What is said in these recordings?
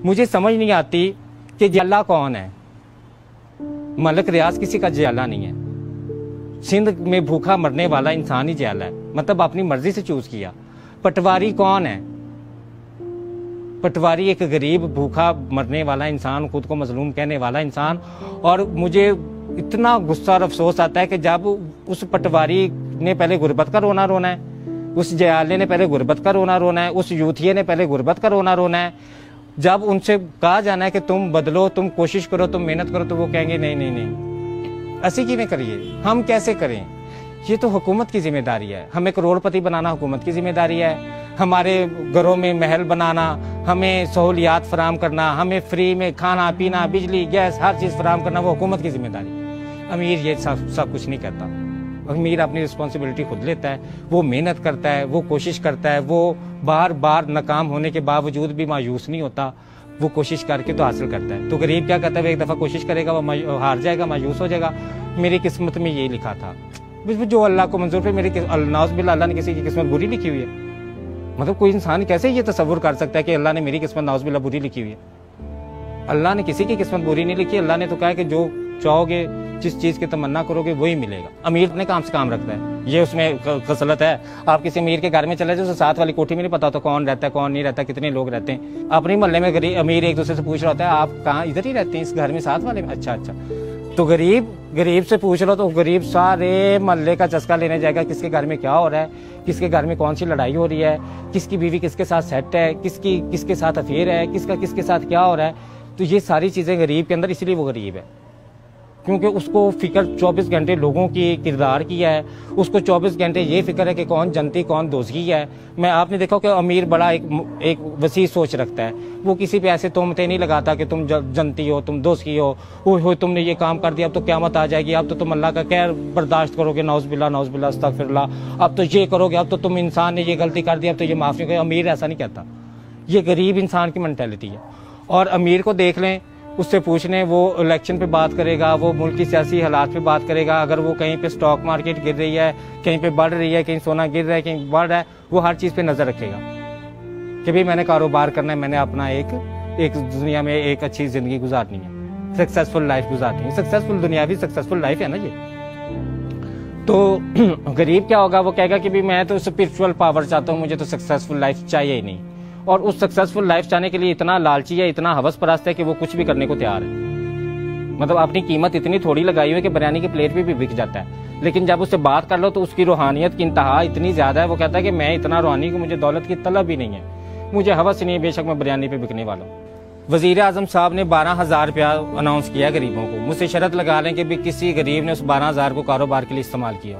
مجھے سمجھ نہیں آتی کہ جیالہ کون ہے. ملک ریاض کسی کا جیالہ نہیں ہے. سندھ میں بھوکا مرنے والا انسان ہی جیالہ ہے, مطلب اپنی مرضی سے چوز کیا. پٹواری کون ہے؟ پٹواری ایک غریب بھوکا مرنے والا انسان, خود کو مظلوم کہنے والا انسان. اور مجھے اتنا غصہ اور افسوس آتا ہے کہ جب اس پٹواری نے پہلے غربت کا رونا رونا ہے, اس جیالے نے پہلے غربت کا رونا رونا ہے, اس یوتھیے نے پہلے غربت کا رونا رونا ہے. جب ان سے کہا جانا ہے کہ تم بدلو, تم کوشش کرو, تم محنت کرو, تو وہ کہیں گے نہیں نہیں نہیں, ایسی کیوں کریے, ہم کیسے کریں, یہ تو حکومت کی ذمہ داری ہے. ہمیں کروڑ پتی بنانا حکومت کی ذمہ داری ہے, ہمارے گھروں میں محل بنانا, ہمیں سہولیات فراہم کرنا, ہمیں فری میں کھانا پینا, بجلی, گیس, ہر چیز فراہم کرنا, وہ حکومت کی ذمہ داری. امیر یہ سب کچھ نہیں کرتا. امیر اپنی رسپانسبلٹی خود لیتا ہے, وہ محنت کرتا ہے, وہ کوشش کرتا ہے, وہ بار بار ناکام ہونے کے باوجود بھی مایوس نہیں ہوتا, وہ کوشش کر کے تو حاصل کرتا ہے. تو غریب کیا کرتا ہے, وہ ایک دفعہ کوشش کرے گا, وہ ہار جائے گا, مایوس ہو جائے گا. میری قسمت میں یہی لکھا تھا, جو اللہ کو منظور پہ, میری ناؤز باللہ اللہ نے کسی کی قسمت بری لکھی ہوئی ہے. مطلب کوئی انسان کیسے یہ تصور کر سکتا ہے کہ اللہ نے میری قسمت ناؤز باللہ بری لکھی ہوئی ہے؟ اللہ نے کسی کی قسمت بری نہیں لکھی. اللہ نے تو کہا کہ جو چاہو گے, جس چیز کی تمنا کرو گے وہی ملے گا. امیر اپنے کام سے کام رکھتا ہے, یہ اس میں خصلت ہے. آپ کسی امیر کے گھر میں چلے جائے, ساتھ والی کوٹھی میں نہیں پتا تو کون رہتا ہے کون نہیں رہتا, کتنے لوگ رہتے ہیں. اپنے محلے میں امیر ایک دوسرے سے پوچھ رہا ہوتا ہے آپ کہاں, ادھر ہی رہتے ہیں اس گھر میں ساتھ والے میں, اچھا. تو غریب سے پوچھ لو تو غریب سارے محلے کا چسکا لینے جائے گا, کس کے گھر میں کیا ہو رہا ہے, کس کے گھر میں کون سی لڑائی ہو رہی ہے, کس کی بیوی کس کے ساتھ سیٹ ہے, کس کے ساتھ افیئر ہے, کس کا کس کے ساتھ کیا ہو رہا ہے. تو یہ ساری چیزیں غریب کے اندر, اس لیے وہ غریب ہے کیونکہ اس کو فکر 24 گھنٹے لوگوں کی کردار کی ہے. اس کو 24 گھنٹے یہ فکر ہے کہ کون جنتی کون دوزخی ہے. آپ نے دیکھا کہ امیر بڑا ایک وسیع سوچ رکھتا ہے, وہ کسی پہ ایسے تہمتیں نہیں لگاتا کہ تم جنتی ہو, تم دوزخی ہو, تم نے یہ کام کر دیا اب تو قیامت آ جائے گی, اب تو تم اللہ کا قہر برداشت کرو گے, نعوذ باللہ استغفر اللہ, اب تو یہ کرو گے, اب تو تم انسان نے یہ غلطی کر دی, اب تو یہ معاف نہیں کرے. امیر ایسا نہیں کہتا, یہ غریب انسان کی مینٹیلٹی ہے. اور امیر کو دیکھ لیں, اس سے پوچھ لیں, وہ الیکشن پہ بات کرے گا, وہ ملک کی سیاسی حالات پہ بات کرے گا. اگر وہ کہیں پہ سٹاک مارکیٹ گر رہی ہے, کہیں پہ بڑھ رہی ہے, کہیں سونا گر رہا ہے, کہیں بڑھ رہا ہے, وہ ہر چیز پہ نظر رکھے گا کہ بھئی میں نے کاروبار کرنا ہے, میں نے اپنا ایک دنیا میں ایک اچھی زندگی گزارنی ہے, سکسیسفل لائف گزارنی ہے. سکسیسفل دنیاوی سکسیسفل لائف ہے نا یہ. تو غریب کیا ہوگا, وہ کہے گا کہ بھی میں تو اسپرچول پاور چاہتا ہوں, مجھے تو سکسیسفل لائف چاہیے ہی نہیں. اور اس سکسیسفل لائف چاہنے کے لیے اتنا لالچی ہے, اتنا ہوس پرست ہے کہ وہ کچھ بھی کرنے کو تیار ہے. مطلب اپنی قیمت اتنی تھوڑی لگائی ہوئی کہ بریانی کی پلیٹ بھی بک جاتا ہے. لیکن جب اس سے بات کر لو تو اس کی روحانیت کی انتہا اتنی زیادہ ہے, وہ کہتا ہے کہ میں اتنا روحانی کہ مجھے دولت کی طلب بھی نہیں ہے, مجھے ہوس نہیں ہے, بے شک میں بریانی پہ بکنے والا ہوں. وزیر اعظم صاحب نے 12,000 روپیہ اناؤنس کیا غریبوں کو. مجھ سے شرط لگا لیں کہ بھی کسی غریب نے اس 12,000 کو کاروبار کے لیے استعمال کیا,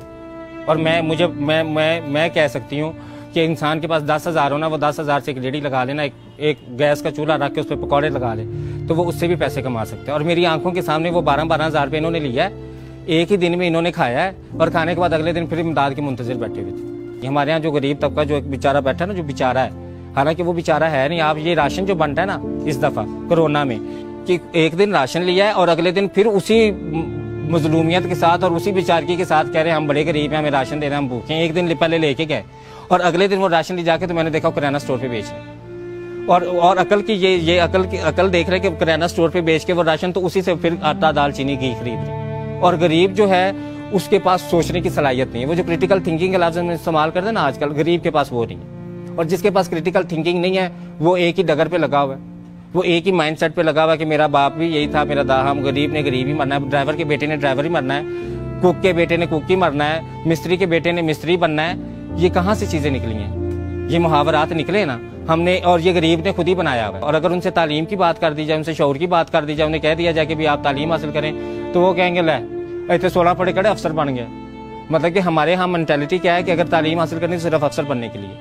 اور میں کہہ سکتی ہوں کہ انسان کے پاس 10,000 ہونا, وہ 10,000 سے ایک ریڑھی لگا لینا, ایک گیس کا چولہا رکھ کے اس پہ پکوڑے لگا لے, تو وہ اس سے بھی پیسے کما سکتے ہیں. اور میری آنکھوں کے سامنے وہ 12,000 روپے انہوں نے لیا ہے, ایک ہی دن میں انہوں نے کھایا ہے, اور کھانے کے بعد اگلے دن پھر امداد کے منتظر بیٹھے ہوئے تھے. ہمارے یہاں جو غریب طبقہ جو ایک بیچارہ بیٹھا ہے نا, جو بیچارہ ہے, حالانکہ وہ بیچارہ ہے نہیں. آپ یہ راشن جو بنتا ہے نا اس دفعہ کرونا میں, کہ ایک دن راشن لیا ہے اور اگلے دن پھر اسی مظلومیت کے ساتھ اور اسی بیچارگی کے ساتھ کہہ رہے ہیں ہم بڑے غریب ہیں, ہمیں راشن دینا, ہم بھوکے ہیں. ایک دن پہلے لے کے گئے اور اگلے دن وہ راشن لے جا کے تو میں نے دیکھا کریانہ اسٹور پہ بیچ رہے. اور عقل کی یہ عقل دیکھ رہے کہ کریانہ اسٹور پہ بیچ کے وہ راشن تو اسی سے پھر آٹا دال چینی گھی خرید رہے. اور غریب جو ہے اس کے پاس سوچنے کی صلاحیت نہیں ہے. وہ جو کریٹیکل تھنکنگ کے لفظ میں استعمال کرتے ہیں نا آج کل, غریب کے پاس وہ نہیں ہے. اور جس کے پاس کریٹیکل تھنکنگ نہیں ہے وہ ایک ہی ڈگر پہ لگا ہوا ہے, وہ ایک ہی مائنڈ سیٹ پہ لگا ہوا ہے کہ میرا باپ بھی یہی تھا, میرا ہم غریب نے غریب ہی مرنا ہے, ڈرائیور کے بیٹے نے ڈرائیور ہی مرنا ہے, کوک کے بیٹے نے کوک ہی مرنا ہے, مستری کے بیٹے نے مستری بننا ہے. یہ کہاں سے چیزیں نکلی ہیں, یہ محاورات نکلے نا ہم نے, اور یہ غریب نے خود ہی بنایا ہوا ہے. اور اگر ان سے تعلیم کی بات کر دی جائے, ان سے شعور کی بات کر دی جائے, انہیں کہہ دیا جائے کہ بھی آپ تعلیم حاصل کریں, تو وہ کہیں گے لے ایسے 16 پڑھے کڑے افسر بن گئے. مطلب کہ ہمارے یہاں مینٹیلٹی کیا ہے کہ اگر تعلیم حاصل کرنی تو صرف افسر بننے کے لیے,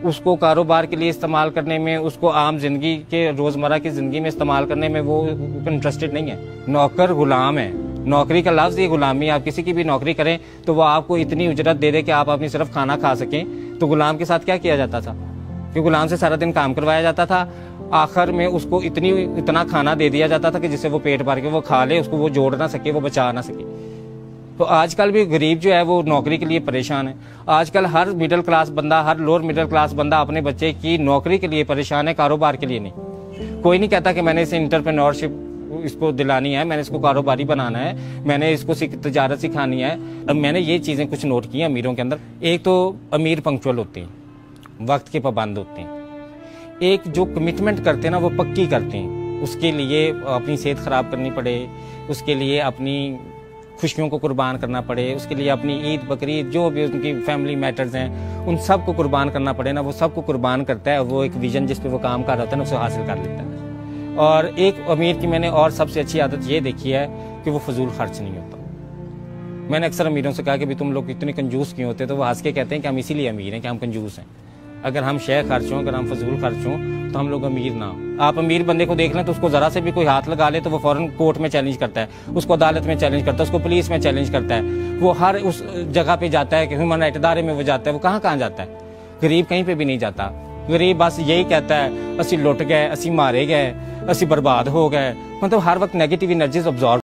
اس کو کاروبار کے لیے استعمال کرنے میں, اس کو عام زندگی کے روزمرہ کی زندگی میں استعمال کرنے میں وہ انٹرسٹڈ نہیں ہے. نوکر غلام ہے, نوکری کا لفظ یہ غلامی. آپ کسی کی بھی نوکری کریں تو وہ آپ کو اتنی اجرت دے دے کہ آپ اپنی صرف کھانا کھا سکیں. تو غلام کے ساتھ کیا کیا جاتا تھا کہ غلام سے سارا دن کام کروایا جاتا تھا, آخر میں اس کو اتنا کھانا دے دیا جاتا تھا کہ جس سے وہ پیٹ بھر کے وہ کھا لے, اس کو وہ جوڑ نہ سکے, وہ بچا نہ سکے. تو آج کل بھی غریب جو ہے وہ نوکری کے لیے پریشان ہے. آج کل ہر مڈل کلاس بندہ, ہر لوور مڈل کلاس بندہ اپنے بچے کی نوکری کے لیے پریشان ہے, کاروبار کے لیے نہیں. کوئی نہیں کہتا کہ میں نے اسے انٹرپرینورشپ اس کو دلانی ہے، میں نے اس کو کاروباری بنانا ہے، میں نے اس کو تجارت سکھانی ہے۔ اب میں نے یہ چیزیں کچھ نوٹ کی ہیں امیروں کے اندر۔ ایک تو امیر پنکچوئل ہوتے ہیں، وقت کے پابند ہوتے ہیں۔ ایک جو کمٹمنٹ کرتے ہیں نا وہ پکی کرتے ہیں، اس کے لیے اپنی صحت خراب کرنی پڑے، اس کے لیے اپنی خوشیوں کو قربان کرنا پڑے، اس کے لیے اپنی عید بقرعید جو بھی ان کی فیملی میٹرز ہیں ان سب کو قربان کرنا پڑے نا، وہ سب کو قربان کرتا ہے۔ وہ ایک ویژن جس پہ وہ کام کر رہا ہوتا ہے نا اسے حاصل کر لیتا ہے۔ اور ایک امیر کی میں نے اور سب سے اچھی عادت یہ دیکھی ہے کہ وہ فضول خرچ نہیں ہوتا۔ میں نے اکثر امیروں سے کہا کہ تم لوگ اتنے کنجوس کیوں ہوتے، تو وہ ہنس کے کہتے ہیں کہ ہم اسی لیے امیر ہیں کہ ہم کنجوس ہیں۔ اگر ہم شے خرچ ہوں، اگر ہم فضول خرچ ہوں تو ہم لوگ امیر نہ ہوں۔ آپ امیر بندے کو دیکھ لیں تو اس کو ذرا سے بھی کوئی ہاتھ لگا لے تو وہ فوراً کورٹ میں چیلنج کرتا ہے، اس کو عدالت میں چیلنج کرتا ہے، اس کو پولیس میں چیلنج کرتا ہے، وہ ہر اس جگہ پہ جاتا ہے کہ ہیومن رائٹ ادارے میں وہ جاتا ہے۔ وہ کہاں جاتا ہے؟ غریب کہیں پہ بھی نہیں جاتا۔ غریب بس یہی کہتا ہے اسی لٹ گئے، اسی مارے گئے، اسی برباد ہو گئے، مطلب ہر وقت نیگیٹو انرجیز ابزارو